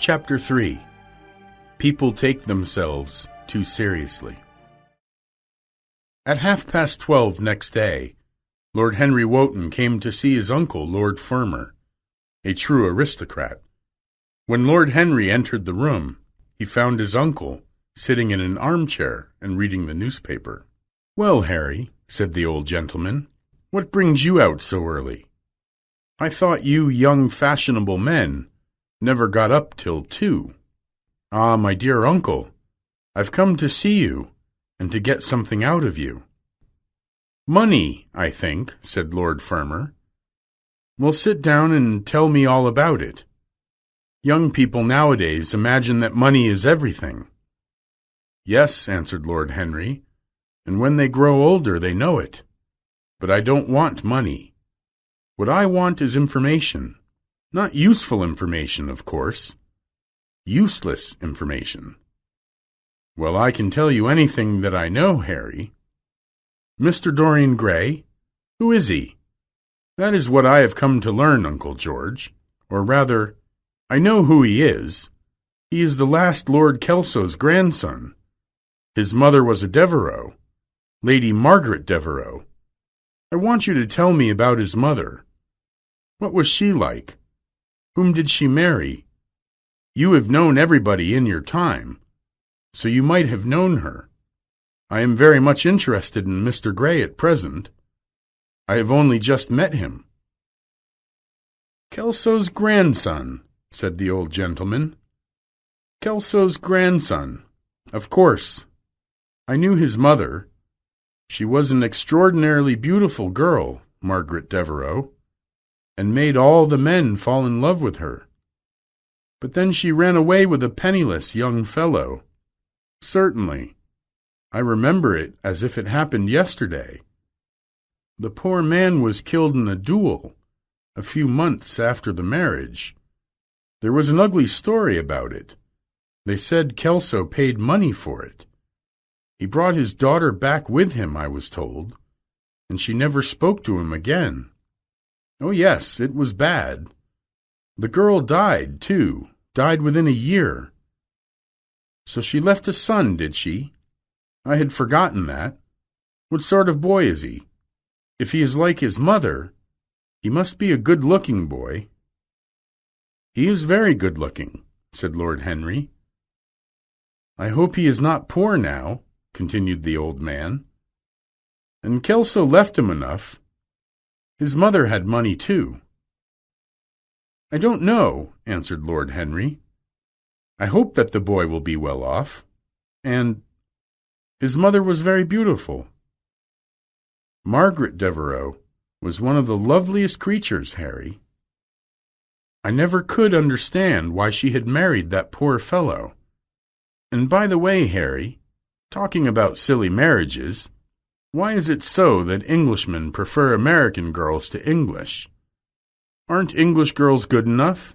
Chapter 3. People take themselves too seriously. At 12:30 next day, Lord Henry Wotton came to see his uncle, Lord Fermor, a true aristocrat. When Lord Henry entered the room, he found his uncle sitting in an armchair and reading the newspaper. "Well, Harry," said the old gentleman, "what brings you out so early? I thought you young fashionable men never got up till 2. "Ah, my dear uncle, I've come to see you, and to get something out of you." "Money, I think," said Lord Fermor. "Well, sit down and tell me all about it. Young people nowadays imagine that money is everything." "Yes," answered Lord Henry, "and when they grow older they know it. But I don't want money. What I want is information. Not useful information, of course. Useless information." "Well, I can tell you anything that I know, Harry." "Mr. Dorian Gray? Who is he?" "That is what I have come to learn, Uncle George. Or rather, I know who he is. He is the last Lord Kelso's grandson. His mother was a Devereux, Lady Margaret Devereux. I want you to tell me about his mother. What was she like? Whom did she marry? You have known everybody in your time, so you might have known her. I am very much interested in Mr. Gray at present. I have only just met him." "Kelso's grandson," said the old gentleman. "Kelso's grandson. Of course. I knew his mother. She was an extraordinarily beautiful girl, Margaret Devereux, and made all the men fall in love with her. But then she ran away with a penniless young fellow. Certainly. I remember it as if it happened yesterday. The poor man was killed in a duel a few months after the marriage. There was an ugly story about it. They said Kelso paid money for it. He brought his daughter back with him, I was told, and she never spoke to him again. Oh, yes, it was bad. The girl died, too, died within a year. So she left a son, did she? I had forgotten that. What sort of boy is he? If he is like his mother, he must be a good-looking boy." "He is very good-looking," said Lord Henry. "I hope he is not poor now," continued the old man. "And Kelso left him enough. His mother had money, too." "I don't know," answered Lord Henry. "I hope that the boy will be well off. And his mother was very beautiful." "Margaret Devereux was one of the loveliest creatures, Harry. I never could understand why she had married that poor fellow. And by the way, Harry, talking about silly marriages, why is it so that Englishmen prefer American girls to English? Aren't English girls good enough?"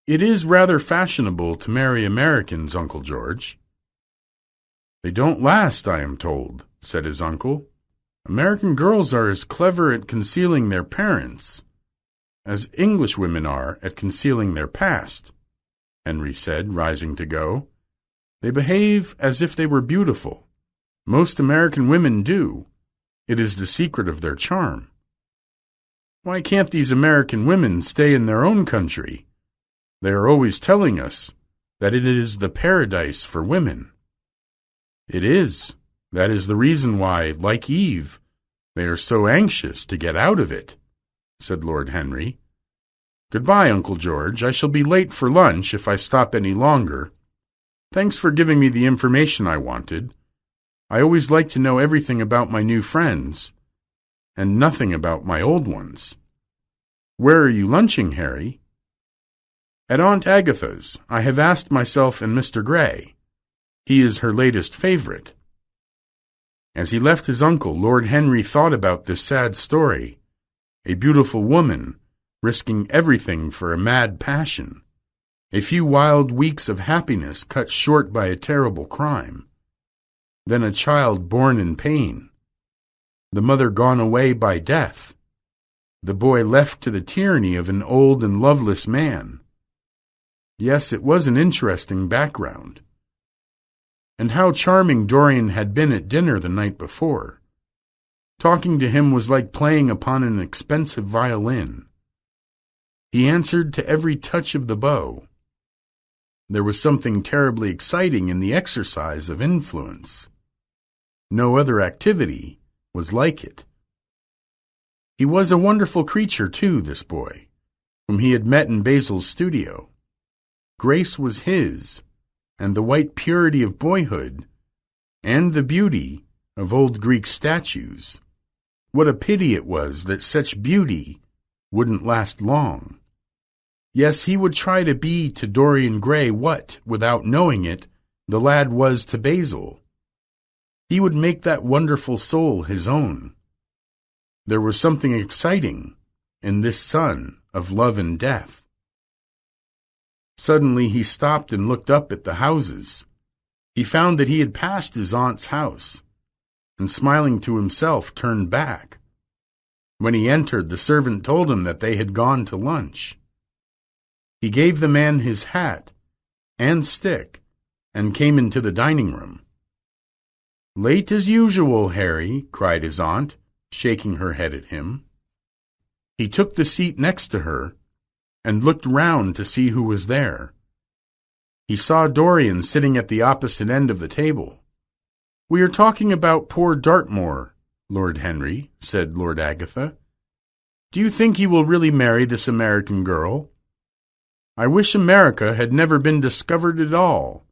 "It is rather fashionable to marry Americans, Uncle George." "They don't last, I am told," said his uncle. "American girls are as clever at concealing their parents as English women are at concealing their past," Henry said, rising to go. "They behave as if they were beautiful. Most American women do. It is the secret of their charm. Why can't these American women stay in their own country? They are always telling us that it is the paradise for women." "It is. That is the reason why, like Eve, they are so anxious to get out of it," said Lord Henry. "Goodbye, Uncle George. I shall be late for lunch if I stop any longer. Thanks for giving me the information I wanted. I always like to know everything about my new friends, and nothing about my old ones. Where are you lunching, Harry?" "At Aunt Agatha's. I have asked myself and Mr. Gray. He is her latest favorite." As he left his uncle, Lord Henry thought about this sad story. A beautiful woman risking everything for a mad passion. A few wild weeks of happiness cut short by a terrible crime. Then a child born in pain. The mother gone away by death. The boy left to the tyranny of an old and loveless man. Yes, it was an interesting background. And how charming Dorian had been at dinner the night before. Talking to him was like playing upon an expensive violin. He answered to every touch of the bow. There was something terribly exciting in the exercise of influence. No other activity was like it. He was a wonderful creature, too, this boy, whom he had met in Basil's studio. Grace was his, and the white purity of boyhood, and the beauty of old Greek statues. What a pity it was that such beauty wouldn't last long. Yes, he would try to be to Dorian Gray what, without knowing it, the lad was to Basil. He would make that wonderful soul his own. There was something exciting in this son of love and death. Suddenly he stopped and looked up at the houses. He found that he had passed his aunt's house, and smiling to himself turned back. When he entered, the servant told him that they had gone to lunch. He gave the man his hat and stick and came into the dining room. "Late as usual, Harry," cried his aunt, shaking her head at him. He took the seat next to her and looked round to see who was there. He saw Dorian sitting at the opposite end of the table. "We are talking about poor Dartmoor, Lord Henry," said Lord Agatha. "Do you think he will really marry this American girl? I wish America had never been discovered at all.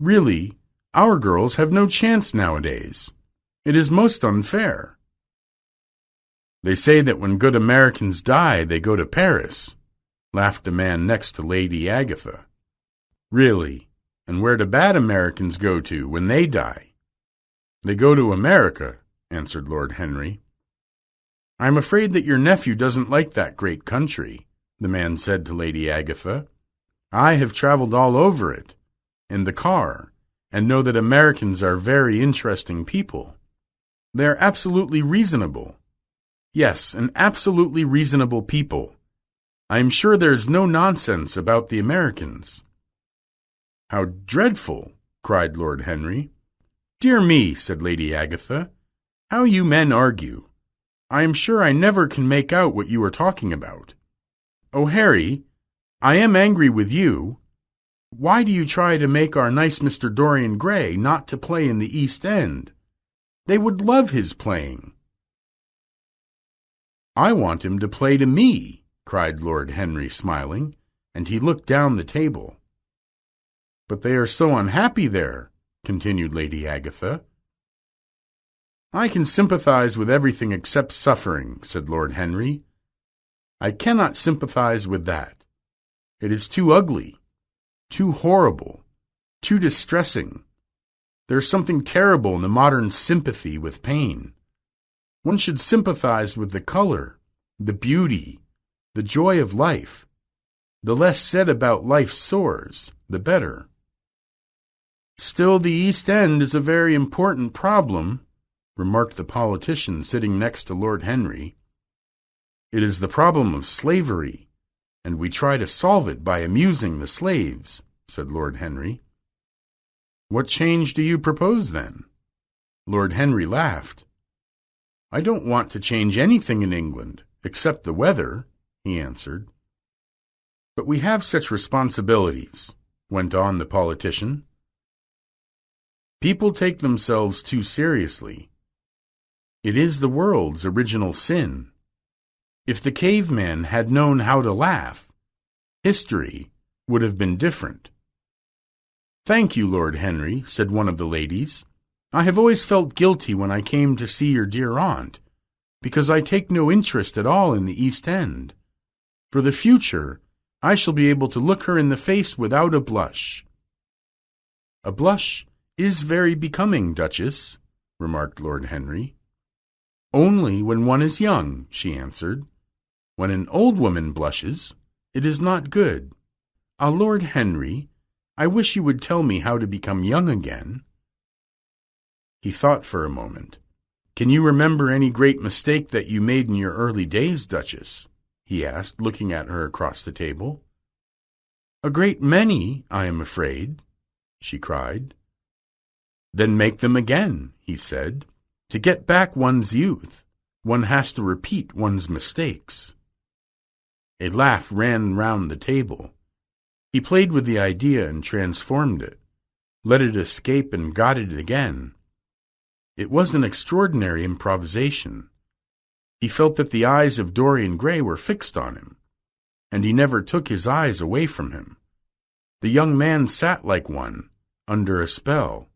Really, our girls have no chance nowadays. It is most unfair." "They say that when good Americans die, they go to Paris," laughed the man next to Lady Agatha. "Really, and where do bad Americans go to when they die?" "They go to America," answered Lord Henry. "I am afraid that your nephew doesn't like that great country," the man said to Lady Agatha. "I have traveled all over it, in the car, and know that Americans are very interesting people. They are absolutely reasonable. Yes, an absolutely reasonable people. I am sure there is no nonsense about the Americans." "How dreadful!" cried Lord Henry. "Dear me," said Lady Agatha, "how you men argue. I am sure I never can make out what you are talking about. Oh, Harry, I am angry with you. Why do you try to make our nice Mr. Dorian Gray not to play in the East End? They would love his playing." "I want him to play to me," cried Lord Henry, smiling, and he looked down the table. "But they are so unhappy there," continued Lady Agatha. "I can sympathize with everything except suffering," said Lord Henry. "I cannot sympathize with that. It is too ugly, too horrible, too distressing. There is something terrible in the modern sympathy with pain. One should sympathize with the color, the beauty, the joy of life. The less said about life's sores, the better." "Still, the East End is a very important problem," remarked the politician sitting next to Lord Henry. "It is the problem of slavery, and we try to solve it by amusing the slaves," said Lord Henry. "What change do you propose, then?" Lord Henry laughed. "I don't want to change anything in England, except the weather," he answered. "But we have such responsibilities," went on the politician. "People take themselves too seriously. It is the world's original sin. If the caveman had known how to laugh, history would have been different." "Thank you, Lord Henry," said one of the ladies. "I have always felt guilty when I came to see your dear aunt, because I take no interest at all in the East End. For the future, I shall be able to look her in the face without a blush." "A blush is very becoming, Duchess," remarked Lord Henry. "Only when one is young," she answered. "When an old woman blushes, it is not good. Ah, Lord Henry, I wish you would tell me how to become young again." He thought for a moment. "Can you remember any great mistake that you made in your early days, Duchess?" he asked, looking at her across the table. "A great many, I am afraid," she cried. "Then make them again," he said. "To get back one's youth, one has to repeat one's mistakes." A laugh ran round the table. He played with the idea and transformed it, let it escape and got it again. It was an extraordinary improvisation. He felt that the eyes of Dorian Gray were fixed on him, and he never took his eyes away from him. The young man sat like one, under a spell.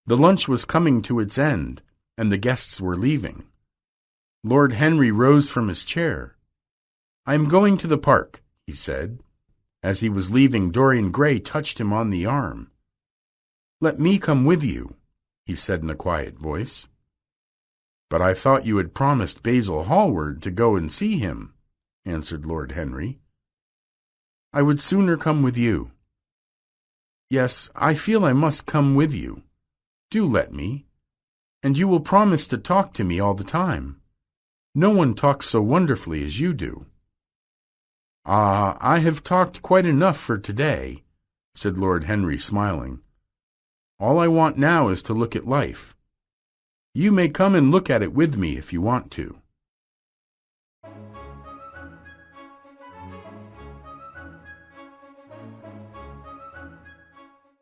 The lunch was coming to its end, and the guests were leaving. Lord Henry rose from his chair. "I am going to the park," he said. As he was leaving, Dorian Gray touched him on the arm. "Let me come with you," he said in a quiet voice. "But I thought you had promised Basil Hallward to go and see him," answered Lord Henry. "I would sooner come with you." "Yes, I feel I must come with you. Do let me. And you will promise to talk to me all the time. No one talks so wonderfully as you do." "Ah, I have talked quite enough for today," said Lord Henry, smiling. "All I want now is to look at life. You may come and look at it with me if you want to."